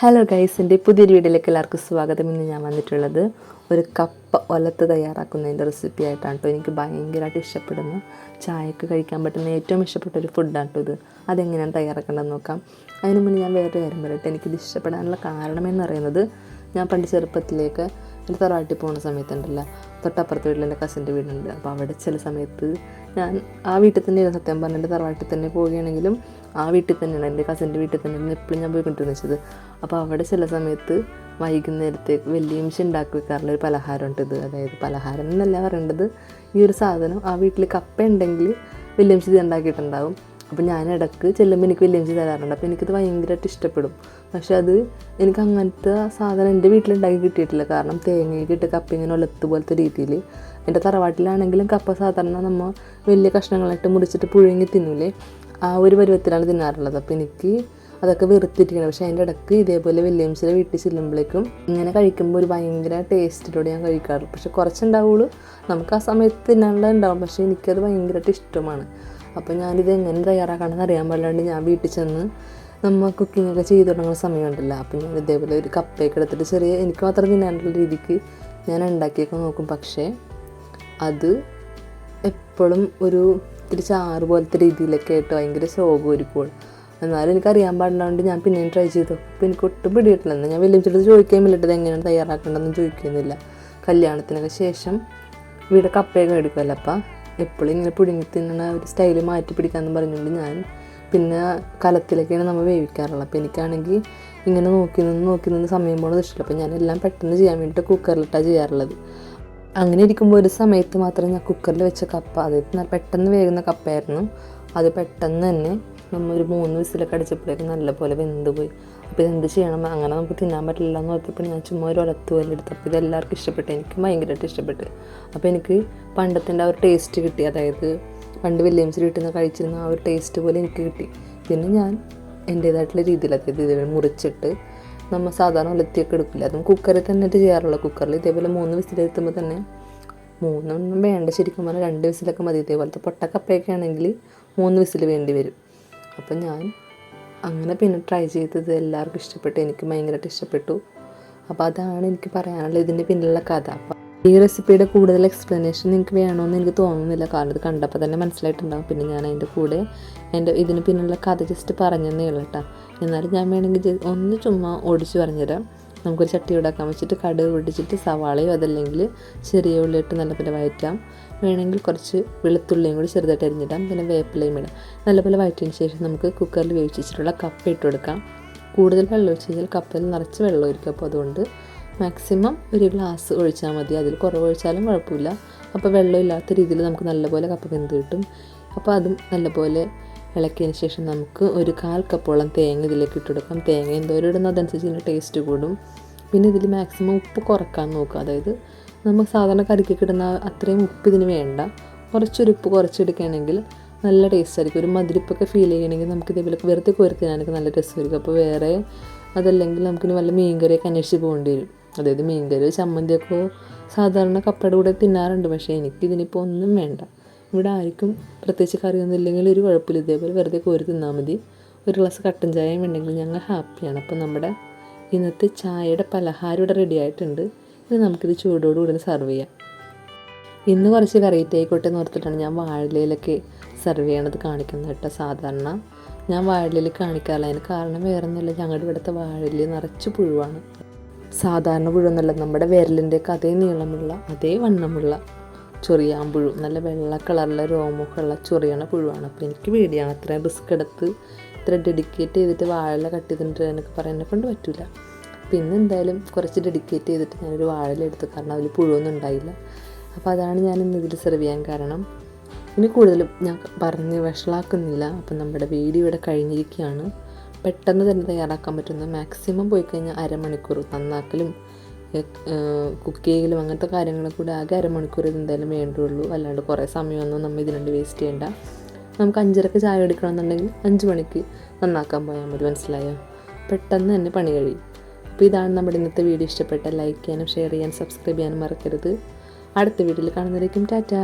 Hello guys, എൻ്റെ പുതിയൊരു വീഡിയോയിലേക്ക് എല്ലാവർക്കും സ്വാഗതം. ഇന്ന് ഞാൻ വന്നിട്ടുള്ളത് ഒരു കപ്പ ഒലത്ത് തയ്യാറാക്കുന്നതിൻ്റെ റെസിപ്പി ആയിട്ടാണ് കേട്ടോ. എനിക്ക് ഭയങ്കരമായിട്ട് ഇഷ്ടപ്പെടുന്ന, ചായക്ക് കഴിക്കാൻ പറ്റുന്ന ഏറ്റവും ഇഷ്ടപ്പെട്ട ഒരു ഫുഡാണ് കേട്ടോ ഇത്. അതെങ്ങനെയാണ് തയ്യാറാക്കേണ്ടതെന്ന് നോക്കാം. അതിന് മുന്നേ ഞാൻ വേറൊരു കാര്യം പറയട്ടെ. എനിക്കിത് ഇഷ്ടപ്പെടാനുള്ള കാരണമെന്ന് പറയുന്നത്, ഞാൻ പണ്ട് ചെറുപ്പത്തിലേക്ക് എൻ്റെ തറവാട്ടിൽ പോകുന്ന സമയത്തുണ്ടല്ലോ, തൊട്ടപ്പുറത്തെ വീട്ടിൽ എൻ്റെ കസിൻ്റെ വീടുണ്ട്. അപ്പോൾ അവിടെ ചില സമയത്ത് ഞാൻ ആ വീട്ടിൽ തന്നെയാണ്, സത്യം പറഞ്ഞാൽ എൻ്റെ തറവാട്ടിൽ തന്നെ പോവുകയാണെങ്കിലും ആ വീട്ടിൽ തന്നെയാണ്, എൻ്റെ കസിൻ്റെ വീട്ടിൽ തന്നെയാണ് എപ്പോഴും ഞാൻ പോയിക്കൊണ്ടിരുന്നത് വെച്ചത്. അപ്പോൾ അവിടെ ചില സമയത്ത് വൈകുന്നേരത്തേക്ക് വലിയമ്മച്ചി ഉണ്ടാക്കി വെക്കാറുള്ള ഒരു പലഹാരമുണ്ട് ഇത്. അതായത് പലഹാരം എന്നല്ല പറയേണ്ടത്, ഈ ഒരു സാധനം ആ വീട്ടിൽ കപ്പ ഉണ്ടെങ്കിൽ വലിയമ്മച്ചി ഇത് ഉണ്ടാക്കിയിട്ടുണ്ടാവും. അപ്പോൾ ഞാൻ ഇടയ്ക്ക് ചെല്ലുമ്പോൾ എനിക്ക് വലിയമ്മച്ചി തരാറുണ്ട്. അപ്പോൾ എനിക്കത് ഭയങ്കരമായിട്ട് ഇഷ്ടപ്പെടും. പക്ഷെ അത് എനിക്ക് അങ്ങനത്തെ സാധനം എൻ്റെ വീട്ടിലുണ്ടാക്കി കിട്ടിയിട്ടില്ല. കാരണം തേങ്ങയൊക്കെ ഇട്ട് കപ്പ ഇങ്ങനെ ഒലത്ത് പോലത്തെ രീതിയിൽ. എൻ്റെ തറവാട്ടിലാണെങ്കിലും കപ്പ സാധാരണ നമ്മൾ വലിയ കഷ്ണങ്ങളായിട്ട് മുറിച്ചിട്ട് പുഴുങ്ങി തിന്നൂലേ, ആ ഒരു പരുവത്തിലാണ് തിന്നാറുള്ളത്. അപ്പോൾ എനിക്ക് അതൊക്കെ വെറുത്തിരിക്കണം. പക്ഷേ അതിൻ്റെ ഇടയ്ക്ക് ഇതേപോലെ വലിയമ്മച്ചിയുടെ വീട്ടിൽ ചെല്ലുമ്പോഴേക്കും ഇങ്ങനെ കഴിക്കുമ്പോൾ ഒരു ഭയങ്കര ടേസ്റ്റിലൂടെ ഞാൻ കഴിക്കാറുള്ളൂ. പക്ഷെ കുറച്ചുണ്ടാവുള്ളൂ, നമുക്ക് ആ സമയത്ത് തിന്നാനുള്ള ഉണ്ടാവും. പക്ഷേ എനിക്കത് ഭയങ്കരമായിട്ട് ഇഷ്ടമാണ്. അപ്പോൾ ഞാനിത് എങ്ങനെ തയ്യാറാക്കണമെന്ന് അറിയാൻ പാടില്ലാണ്ട് ഞാൻ വീട്ടിൽ ചെന്ന് നമ്മൾ കുക്കിങ്ങൊക്കെ ചെയ്ത് തുടങ്ങുന്ന സമയമുണ്ടല്ലോ, അപ്പോൾ ഞാൻ ഇതേപോലെ ഒരു കപ്പയൊക്കെ എടുത്തിട്ട് ചെറിയ എനിക്ക് മാത്രം തിന്നാനുള്ള രീതിക്ക് ഞാൻ ഉണ്ടാക്കിയൊക്കെ നോക്കും. പക്ഷേ അത് എപ്പോഴും ഒരു ഇത്തിരി ചാറ് പോലത്തെ രീതിയിലൊക്കെ ആയിട്ട് ഭയങ്കര ശോകമായിരിക്കും. എന്നാലും എനിക്കറിയാൻ പാടില്ലാണ്ട് ഞാൻ പിന്നെയും ട്രൈ ചെയ്തു. അപ്പോൾ എനിക്ക് ഒട്ടും പിടിയിട്ടില്ല. എന്നാൽ ഞാൻ വലിയ ചോദിക്കാൻ വേണ്ടിയിട്ട് എങ്ങനെയാണ് തയ്യാറാക്കേണ്ടതെന്ന് ചോദിക്കുന്നില്ല. കല്യാണത്തിനൊക്കെ ശേഷം ഇവിടെ കപ്പയൊക്കെ മേടിക്കുമല്ലോ, അപ്പോൾ എപ്പോഴും ഇങ്ങനെ പുഴുങ്ങി തിന്നുന്ന ഒരു സ്റ്റൈല് മാറ്റി പിടിക്കാമെന്ന് പറഞ്ഞുകൊണ്ട് ഞാൻ പിന്നെ കലത്തിലൊക്കെയാണ് നമ്മൾ വേവിക്കാറുള്ളത്. അപ്പോൾ എനിക്കാണെങ്കിൽ ഇങ്ങനെ നോക്കി നിന്ന് സമയം പോകുന്നത് ഇഷ്ടമില്ല. അപ്പോൾ ഞാനെല്ലാം പെട്ടെന്ന് ചെയ്യാൻ വേണ്ടിയിട്ട് കുക്കറിലിട്ടാണ് ചെയ്യാറുള്ളത്. അങ്ങനെ ഇരിക്കുമ്പോൾ ഒരു സമയത്ത് മാത്രം ഞാൻ കുക്കറിൽ വെച്ച കപ്പ, അത് പെട്ടെന്ന് വേകുന്ന കപ്പയായിരുന്നു. അത് പെട്ടെന്ന് തന്നെ നമ്മൾ ഒരു 3 വിസിലൊക്കെ അടിച്ചപ്പോഴേക്കും നല്ലപോലെ വെന്ത് പോയി. അപ്പോൾ ഇതെന്ത് ചെയ്യണം, അങ്ങനെ നമുക്ക് തിന്നാൻ പറ്റില്ല എന്ന് ഓർത്തപ്പോൾ ഞാൻ ചുമ്മാ ഒരു ഒലത്ത് പോലെ എടുത്തു. അപ്പോൾ ഇതെല്ലാവർക്കും ഇഷ്ടപ്പെട്ടു, എനിക്ക് ഭയങ്കരമായിട്ട് ഇഷ്ടപ്പെട്ടു. അപ്പോൾ എനിക്ക് പണ്ടത്തെ ആ ഒരു ടേസ്റ്റ് കിട്ടി. അതായത് പണ്ട് വലിയമ്മച്ചി വീട്ടിൽ നിന്ന് കഴിച്ചിരുന്ന ആ ഒരു ടേസ്റ്റ് പോലെ എനിക്ക് കിട്ടി. പിന്നെ ഞാൻ എൻ്റേതായിട്ടുള്ള രീതിയിൽ, അതായത് ഇതേപോലെ മുറിച്ചിട്ട് നമ്മൾ സാധാരണ ഒലത്തിയൊക്കെ എടുക്കില്ല, അതും കുക്കറിൽ തന്നെ ചെയ്യാറുള്ളത്. കുക്കറിൽ ഇതേപോലെ 3 വിസിലെത്തുമ്പോൾ തന്നെ, 3 വേണ്ട, ശരിക്കും പറഞ്ഞാൽ 2 വിസിലൊക്കെ മതി. ഇതേപോലത്തെ പൊട്ടക്കപ്പയൊക്കെ ആണെങ്കിൽ 3 വിസിൽ വേണ്ടി വരും. അപ്പം ഞാൻ അങ്ങനെ പിന്നെ ട്രൈ ചെയ്തത് എല്ലാവർക്കും ഇഷ്ടപ്പെട്ടു, എനിക്ക് ഭയങ്കരമായിട്ട് ഇഷ്ടപ്പെട്ടു. അപ്പോൾ അതാണ് എനിക്ക് പറയാനുള്ളത്, ഇതിൻ്റെ പിന്നിലുള്ള കഥ. അപ്പം ഈ റെസിപ്പിയുടെ കൂടുതൽ എക്സ്പ്ലനേഷൻ നിങ്ങൾക്ക് വേണമെന്ന് എനിക്ക് തോന്നുന്നില്ല, കാരണം ഇത് കണ്ടപ്പോൾ തന്നെ മനസ്സിലായിട്ടുണ്ടാകും. പിന്നെ ഞാൻ അതിൻ്റെ കൂടെ ഇതിന് പിന്നിലുള്ള കഥ ജസ്റ്റ് പറഞ്ഞതേ ഉള്ളൂ കേട്ടോ. എന്നാലും ഞാൻ വേണമെങ്കിൽ ഒന്ന് ചുമ്മാ ഓടിച്ച് പറഞ്ഞുതരാം. നമുക്കൊരു ചട്ടി ഉണ്ടാക്കാൻ വെച്ചിട്ട് കടുക് പൊട്ടിച്ചിട്ട് സവാളയോ അതല്ലെങ്കിൽ ചെറിയ ഉള്ളി ഇട്ട് നല്ലപോലെ വഴറ്റാം. വേണമെങ്കിൽ കുറച്ച് വെളുത്തുള്ളിയും കൂടി ചെറുതായിട്ട് അരിഞ്ഞിടാം. പിന്നെ വേപ്പിലയും ഇടാം. നല്ലപോലെ വഴറ്റിയതിന് ശേഷം നമുക്ക് കുക്കറിൽ വേവിച്ചിട്ടുള്ള കപ്പ ഇട്ട് കൊടുക്കാം. കൂടുതൽ വെള്ളം ഒഴിച്ച് കഴിഞ്ഞാൽ കപ്പയിൽ നിറച്ച് വെള്ളം ഒഴിക്കും. അപ്പോൾ അതുകൊണ്ട് മാക്സിമം ഒരു ഗ്ലാസ് ഒഴിച്ചാൽ മതി, അതിൽ കുറവ് ഒഴിച്ചാലും കുഴപ്പമില്ല. അപ്പോൾ വെള്ളമില്ലാത്ത രീതിയിൽ നമുക്ക് നല്ലപോലെ കപ്പ വെന്ത് കിട്ടും. അപ്പോൾ അതും നല്ലപോലെ ഇളക്കിയതിന് ശേഷം നമുക്ക് ഒരു 1/4 കപ്പോളം തേങ്ങ ഇതിലേക്ക് ഇട്ട് കൊടുക്കാം. തേങ്ങ എന്തോരം ഇടുന്നതനുസരിച്ച് ഇതിൻ്റെ ടേസ്റ്റ് കൂടും. പിന്നെ ഇതിൽ മാക്സിമം ഉപ്പ് കുറക്കാൻ നോക്കുക. അതായത് നമ്മൾ സാധാരണ കറിക്കൊക്കെ ഇടുന്ന അത്രയും ഉപ്പ് ഇതിന് വേണ്ട, കുറച്ചൊരു ഉപ്പ് കുറച്ചെടുക്കുകയാണെങ്കിൽ നല്ല ടേസ്റ്റ് ആയിരിക്കും. ഒരു മധുരിപ്പൊക്കെ ഫീൽ ചെയ്യണമെങ്കിൽ നമുക്ക് ഇതേപോലെ വെറുതെ കോരിത്തിനാനൊക്കെ നല്ല രസമായിരിക്കും. അപ്പോൾ വേറെ അതല്ലെങ്കിൽ നമുക്കിനി വല്ല മീൻകറിയൊക്കെ അന്വേഷിച്ച് പോകേണ്ടി വരും. അതായത് മീൻകറി ചമ്മന്തിയൊക്കെ സാധാരണ കപ്പയുടെ കൂടെ തിന്നാറുണ്ട്. പക്ഷേ എനിക്കിതിനിപ്പോൾ ഒന്നും വേണ്ട. ഇവിടെ ആർക്കും പ്രത്യേകിച്ച് കറിയൊന്നും ഇല്ലെങ്കിൽ ഒരു കുഴപ്പമില്ല, ഇതേപോലെ വെറുതെ കോരി തിന്നാൽ മതി. ഒരു ഗ്ലാസ് കട്ടൻ ചായയും ഉണ്ടെങ്കിൽ ഞങ്ങൾ ഹാപ്പിയാണ്. അപ്പോൾ നമ്മുടെ ഇന്നത്തെ ചായയുടെ പലഹാരം ഇവിടെ റെഡി ആയിട്ടുണ്ട്. ഇനി നമുക്കിത് ചൂടോടുകൂടി സെർവ് ചെയ്യാം. ഇന്ന് കുറച്ച് വെറൈറ്റി ആയിക്കോട്ടെ എന്ന് ഓർത്തിട്ടാണ് ഞാൻ വാഴയിലൊക്കെ സെർവ് ചെയ്യണത് കാണിക്കുന്നത് കേട്ടോ. സാധാരണ ഞാൻ വാഴയിലയിൽ കാണിക്കാറില്ല. അതിന് കാരണം വേറെ ഒന്നുമില്ല, ഞങ്ങളുടെ ഇവിടുത്തെ വാഴയില നിറച്ച് പുഴുവാണ്. സാധാരണ പുഴുവെന്നല്ല, നമ്മുടെ വിരലിൻ്റെയൊക്കെ അതേ നീളമുള്ള അതേ വണ്ണമുള്ള ചൊറിയാൻ പുഴു, നല്ല വെള്ള കളറിലെ രോമൊക്കെ ഉള്ള ചൊറിയണ പുഴുവാണ്. അപ്പോൾ എനിക്ക് പേടിയാണ് അത്രയും റിസ്ക് എടുത്ത് ഇത്ര ഡെഡിക്കേറ്റ് ചെയ്തിട്ട് വാഴയില കട്ട് ചെയ്തിട്ട് എന്നൊക്കെ പറയാനെ കൊണ്ട് പറ്റില്ല. പിന്നെ എന്തായാലും കുറച്ച് ഡെഡിക്കേറ്റ് ചെയ്തിട്ട് ഞാനൊരു വാഴയില എടുത്തു, കാരണം അതിൽ പുഴുവൊന്നും ഉണ്ടായില്ല. അപ്പോൾ അതാണ് ഞാൻ ഇന്ന് ഇതിൽ സെർവ് ചെയ്യാൻ കാരണം. ഇനി കൂടുതലും ഞാൻ പറഞ്ഞ് വഷളാക്കുന്നില്ല. അപ്പം നമ്മുടെ വീഡിയോ ഇവിടെ കഴിഞ്ഞിരിക്കുകയാണ്. പെട്ടെന്ന് തന്നെ തയ്യാറാക്കാൻ പറ്റുന്ന, മാക്സിമം പോയി കഴിഞ്ഞാൽ അരമണിക്കൂർ നന്നാക്കലും കുക്ക് ചെയ്യലും അങ്ങനത്തെ കാര്യങ്ങളെ കൂടെ ആകെ അരമണിക്കൂർ ഇതെന്തായാലും വേണ്ടുള്ളൂ. അല്ലാണ്ട് കുറേ സമയമൊന്നും നമ്മൾ ഇതിനുവേണ്ടി വേസ്റ്റ് ചെയ്യേണ്ട. നമുക്ക് 5:30 ചായ എടുക്കണമെന്നുണ്ടെങ്കിൽ 5 മണിക്ക് നന്നാക്കാൻ പോയാൽ മതി, മനസ്സിലായോ? പെട്ടെന്ന് തന്നെ പണി കഴിയും. അപ്പോൾ ഇതാണ് നമ്മുടെ ഇന്നത്തെ വീഡിയോ. ഇഷ്ടപ്പെട്ട ലൈക്ക് ചെയ്യാനും ഷെയർ ചെയ്യാനും സബ്സ്ക്രൈബ് ചെയ്യാനും മറക്കരുത്. അടുത്ത വീഡിയോയിൽ കാണുന്നവരേക്കും ടാറ്റാ.